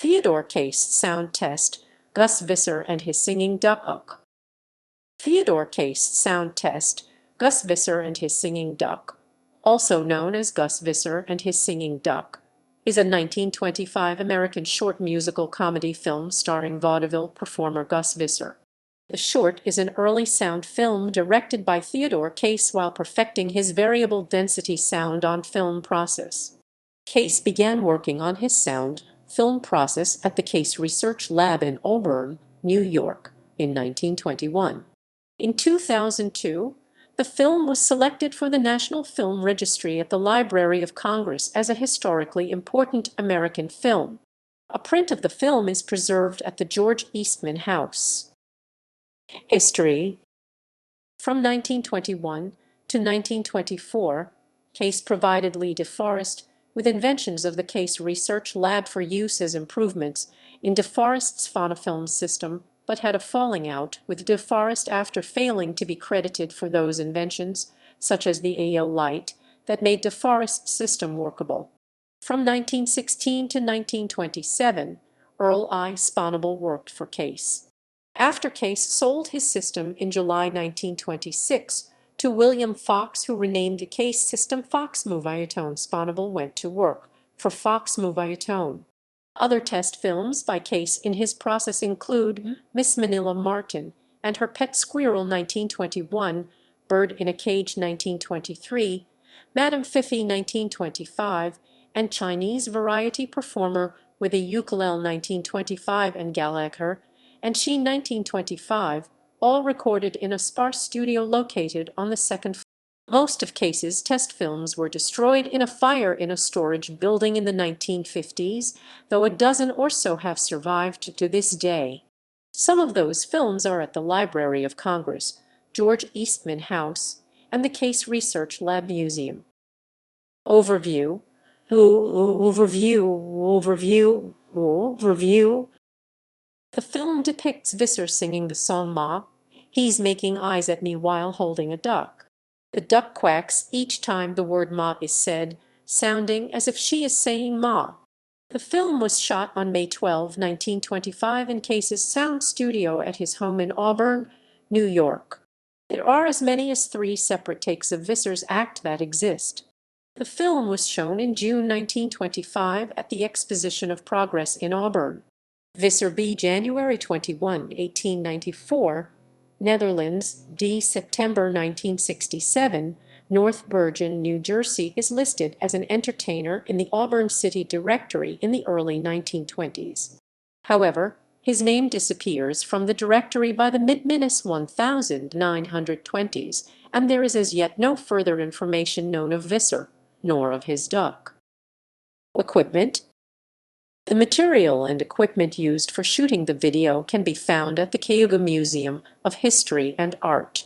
Theodore Case Sound Test, Gus Visser and his singing duck. Theodore Case Sound Test, Gus Visser and his singing duck, also known as Gus Visser and his singing duck, is a 1925 American short musical comedy film starring vaudeville performer Gus Visser. The short is an early sound film directed by Theodore Case while perfecting his variable density sound on film process. Case began working on his sound film process at the Case Research Lab in Auburn, New York, in 1921. In 2002, the film was selected for the National Film Registry at the Library of Congress as a historically important American film. A print of the film is preserved at the George Eastman House. History. From 1921 to 1924, Case provided Lee DeForest with inventions of the Case Research Lab for use as improvements in DeForest's phonofilm system, but had a falling out with DeForest after failing to be credited for those inventions, such as the AO light, that made DeForest's system workable. From 1916 to 1927, Earl I. Sponable worked for Case. After Case sold his system in July 1926 to William Fox, who renamed the Case system Fox Movietone, Sponable went to work for Fox Movietone. Other test films by Case in his process include Miss Manila Martin and Her Pet Squirrel 1921, Bird in a Cage 1923, Madame Fifi 1925, and Chinese Variety Performer with a Ukulele 1925 and Gallagher and She 1925, all recorded in a sparse studio located on the second floor. Most of Case's test films were destroyed in a fire in a storage building in the 1950s, though a dozen or so have survived to this day. Some of those films are at the Library of Congress, George Eastman House, and the Case Research Lab Museum. Overview. The film depicts Visser singing the song Ma. He's making eyes at me while holding a duck. The duck quacks each time the word Ma is said, sounding as if she is saying Ma. The film was shot on May 12, 1925 in Case's sound studio at his home in Auburn, New York. There are as many as 3 separate takes of Visser's act that exist. The film was shown in June 1925 at the Exposition of Progress in Auburn. Visser B. January 21, 1894, Netherlands, D. September 1967, North Bergen, New Jersey, is listed as an entertainer in the Auburn City Directory in the early 1920s. However, his name disappears from the directory by the mid-1920s, and there is as yet no further information known of Visser, nor of his duck. Equipment. The material and equipment used for shooting the video can be found at the Cayuga Museum of History and Art.